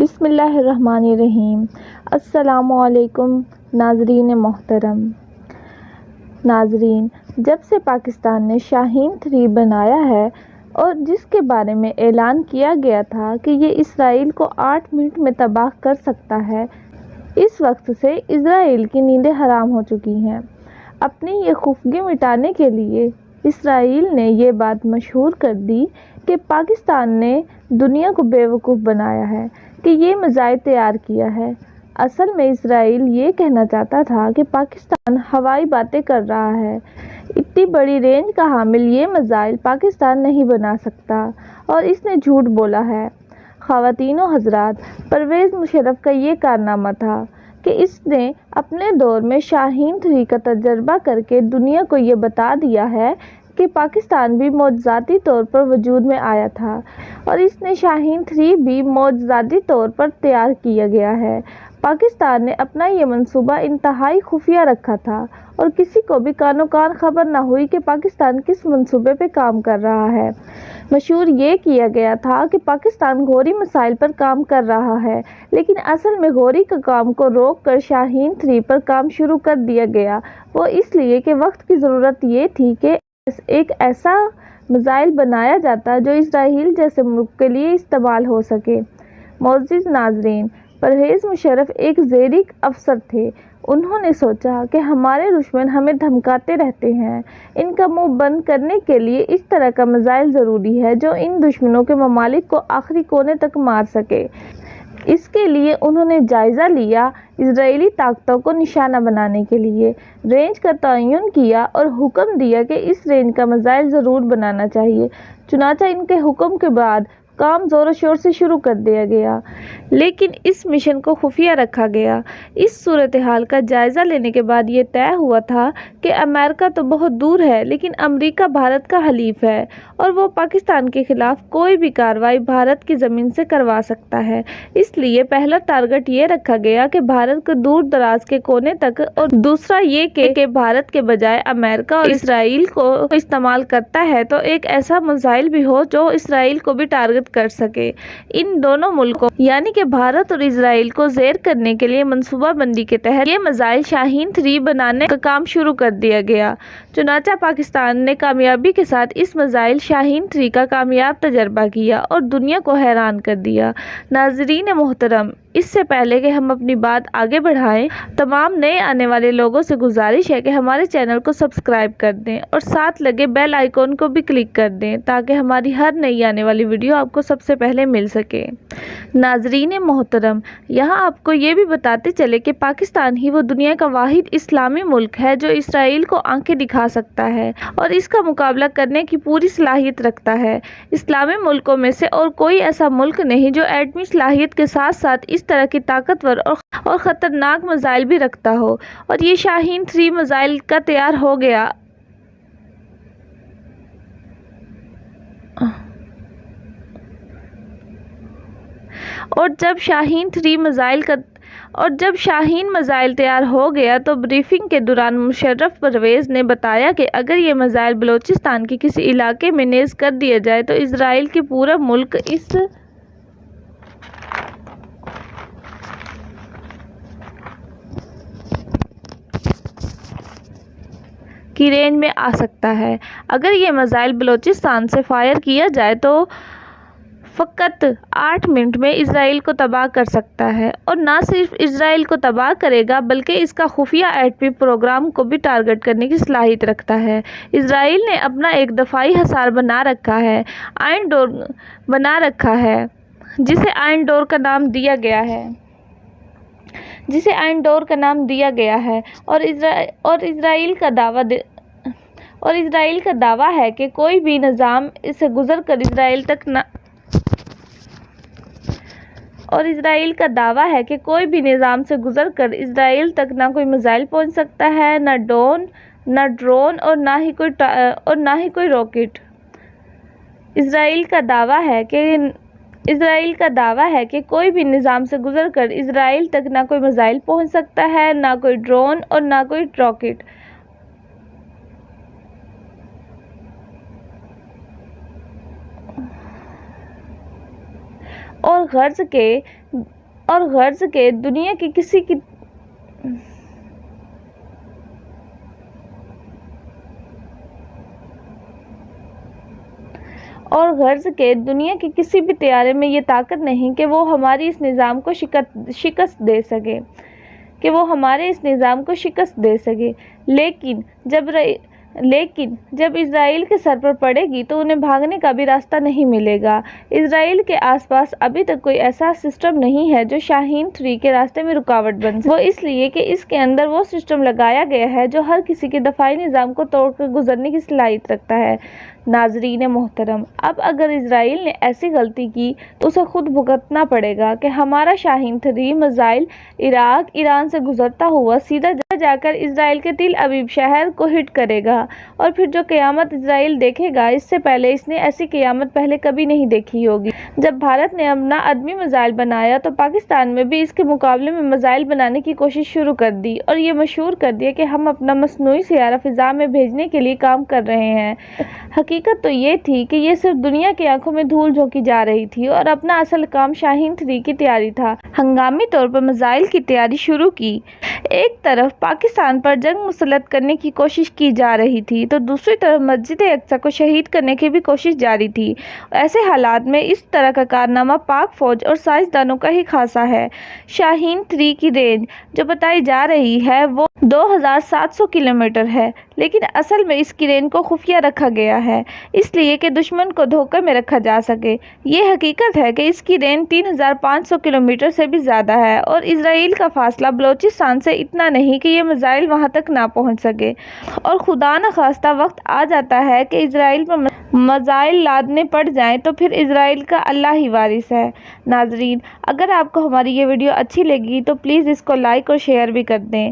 بسم اللہ الرحمن الرحیم۔ السلام علیکم ناظرین محترم۔ ناظرین، جب سے پاکستان نے شاہین 3 بنایا ہے اور جس کے بارے میں اعلان کیا گیا تھا کہ یہ اسرائیل کو 8 منٹ میں تباہ کر سکتا ہے، اس وقت سے اسرائیل کی نیندیں حرام ہو چکی ہیں۔ اپنی یہ خفگی مٹانے کے لیے اسرائیل نے یہ بات مشہور کر دی کہ پاکستان نے دنیا کو بیوقوف بنایا ہے کہ یہ میزائل تیار کیا ہے۔ اصل میں اسرائیل یہ کہنا چاہتا تھا کہ پاکستان ہوائی باتیں کر رہا ہے، اتنی بڑی رینج کا حامل یہ میزائل پاکستان نہیں بنا سکتا، اور اس نے جھوٹ بولا ہے۔ خواتین و حضرات، پرویز مشرف کا یہ کارنامہ تھا کہ اس نے اپنے دور میں شاہین 3 کا تجربہ کر کے دنیا کو یہ بتا دیا ہے کہ پاکستان بھی معجزاتی طور پر وجود میں آیا تھا، اور اس نے شاہین 3 بھی معجزاتی طور پر تیار کیا گیا ہے۔ پاکستان نے اپنا یہ منصوبہ انتہائی خفیہ رکھا تھا اور کسی کو بھی کانوں کان خبر نہ ہوئی کہ پاکستان کس منصوبے پہ کام کر رہا ہے۔ مشہور یہ کیا گیا تھا کہ پاکستان غوری مسائل پر کام کر رہا ہے، لیکن اصل میں غوری کے کام کو روک کر شاہین 3 پر کام شروع کر دیا گیا، وہ اس لیے کہ وقت کی ضرورت یہ تھی کہ ایک ایسا میزائل بنایا جاتا جو اسرائیل جیسے ملک کے لیے استعمال ہو سکے۔ معزز ناظرین، پرویز مشرف ایک زیرک افسر تھے۔ انہوں نے سوچا کہ ہمارے دشمن ہمیں دھمکاتے رہتے ہیں، ان کا منہ بند کرنے کے لیے اس طرح کا میزائل ضروری ہے جو ان دشمنوں کے ممالک کو آخری کونے تک مار سکے۔ اس کے لیے انہوں نے جائزہ لیا، اسرائیلی طاقتوں کو نشانہ بنانے کے لیے رینج کا تعین کیا اور حکم دیا کہ اس رینج کا میزائل ضرور بنانا چاہیے۔ چنانچہ ان کے حکم کے بعد کام زور و شور سے شروع کر دیا گیا، لیکن اس مشن کو خفیہ رکھا گیا۔ اس صورتحال کا جائزہ لینے کے بعد یہ طے ہوا تھا کہ امریکہ تو بہت دور ہے، لیکن امریکہ بھارت کا حلیف ہے اور وہ پاکستان کے خلاف کوئی بھی کارروائی بھارت کی زمین سے کروا سکتا ہے۔ اس لیے پہلا ٹارگٹ یہ رکھا گیا کہ بھارت کے دور دراز کے کونے تک، اور دوسرا یہ کہ بھارت کے بجائے امریکہ اور اسرائیل کو استعمال کرتا ہے تو ایک ایسا میزائل بھی ہو جو اسرائیل کو بھی ٹارگٹ کر سکے۔ ان دونوں ملکوں یعنی کہ بھارت اور اسرائیل کو زیر کرنے کے لیے منصوبہ بندی کے تحت یہ میزائل شاہین 3 بنانے کا کام شروع کر دیا گیا۔ چنانچہ پاکستان نے کامیابی کے ساتھ اس میزائل شاہین 3 کا کامیاب تجربہ کیا اور دنیا کو حیران کر دیا۔ ناظرین محترم، اس سے پہلے کہ ہم اپنی بات آگے بڑھائیں، تمام نئے آنے والے لوگوں سے گزارش ہے کہ ہمارے چینل کو سبسکرائب کر دیں اور ساتھ لگے بیل آئیکن کو بھی کلک کر دیں تاکہ ہماری ہر نئی آنے والی ویڈیو آپ کو سب سے پہلے مل سکے۔ ناظرین محترم، یہاں آپ کو یہ بھی بتاتے چلے کہ پاکستان ہی وہ دنیا کا واحد اسلامی ملک ہے جو اسرائیل کو آنکھیں دکھا سکتا ہے اور اس کا مقابلہ کرنے کی پوری صلاحیت رکھتا ہے۔ اسلامی ملکوں میں سے اور کوئی ایسا ملک نہیں جو ایٹمی صلاحیت کے ساتھ ساتھ اس طرح کی طاقتور اور خطرناک میزائل بھی رکھتا ہو، اور یہ شاہین 3 میزائل کا تیار ہو گیا۔ اور جب شاہین میزائل تیار ہو گیا تو بریفنگ کے دوران مشرف پرویز نے بتایا کہ اگر یہ میزائل بلوچستان کے کسی علاقے میں نیز کر دیا جائے تو اسرائیل کی پورا ملک اس کی رینج میں آ سکتا ہے۔ اگر یہ میزائل بلوچستان سے فائر کیا جائے تو فقط 8 منٹ میں اسرائیل کو تباہ کر سکتا ہے، اور نہ صرف اسرائیل کو تباہ کرے گا بلکہ اس کا خفیہ ایٹمی پروگرام کو بھی ٹارگٹ کرنے کی صلاحیت رکھتا ہے۔ اسرائیل نے اپنا ایک دفاعی حصار بنا رکھا ہے، آئرن جسے آئرن ڈور کا نام دیا گیا ہے، اور اسرائیل کا دعویٰ ہے کہ کوئی بھی نظام سے گزر کر اسرائیل تک نہ کوئی میزائل پہنچ سکتا ہے، نہ ڈرون اور نہ ہی کوئی راکٹ۔ اسرائیل کا دعویٰ ہے کہ کوئی بھی نظام سے گزر کر اسرائیل تک نہ کوئی میزائل پہنچ سکتا ہے، نہ کوئی ڈرون اور نہ کوئی راکٹ۔ اور غرض کے اور غرض کے دنیا کی کسی بھی طیارے میں یہ طاقت نہیں کہ وہ ہماری اس نظام کو شکست دے سکے لیکن جب اسرائیل کے سر پر پڑے گی تو انہیں بھاگنے کا بھی راستہ نہیں ملے گا۔ اسرائیل کے آس پاس ابھی تک کوئی ایسا سسٹم نہیں ہے جو شاہین 3 کے راستے میں رکاوٹ بن سکے۔ وہ اس لیے کہ اس کے اندر وہ سسٹم لگایا گیا ہے جو ہر کسی کے دفاعی نظام کو توڑ کر گزرنے کی صلاحیت رکھتا ہے۔ ناظرین محترم، اب اگر اسرائیل نے ایسی غلطی کی تو اسے خود بھگتنا پڑے گا کہ ہمارا شاہین 3 میزائل ایران سے گزرتا ہوا سیدھا جا کر اسرائیل کے تل ابیب شہر کو ہٹ کرے گا، اور پھر جو قیامت اسرائیل دیکھے گا اس سے پہلے اس نے ایسی قیامت پہلے کبھی نہیں دیکھی ہوگی۔ جب بھارت نے اپنا ایٹمی میزائل بنایا تو پاکستان میں بھی اس کے مقابلے میں میزائل بنانے کی کوشش شروع کر دی اور یہ مشہور کر دیا کہ ہم اپنا مصنوعی سیارہ فضا میں بھیجنے کے لیے کام کر رہے ہیں۔ حقیقت تو یہ تھی کہ یہ صرف دنیا کی آنکھوں میں دھول جھونکی جا رہی تھی اور اپنا اصل کام شاہین 3 کی تیاری تھا۔ ہنگامی طور پر میزائل کی تیاری شروع کی۔ ایک طرف پاکستان پر جنگ مسلط کرنے کی کوشش کی جا رہی تھی تو دوسری طرف مسجد اقصی کو شہید کرنے کی بھی کوشش جاری تھی۔ ایسے حالات میں اس طرح کا کارنامہ پاک فوج اور سائنسدانوں کا ہی خاصا ہے۔ شاہین 3 کی رینج جو بتائی جا رہی ہے وہ 2700 کلومیٹر ہے، لیکن اصل میں اس کی رینج کو خفیہ رکھا گیا ہے اس لیے کہ دشمن کو دھوکے میں رکھا جا سکے۔ یہ حقیقت ہے کہ اس کی رینج 3500 کلومیٹر سے بھی زیادہ ہے اور اسرائیل کا فاصلہ بلوچستان سے اتنا نہیں کہ یہ میزائل وہاں تک نہ پہنچ سکے، اور خدا نخواستہ وقت آ جاتا ہے کہ اسرائیل پر میزائل لادنے پڑ جائیں تو پھر اسرائیل کا اللہ ہی وارث ہے۔ ناظرین، اگر آپ کو ہماری یہ ویڈیو اچھی لگی تو پلیز اس کو لائک اور شیئر بھی کر دیں۔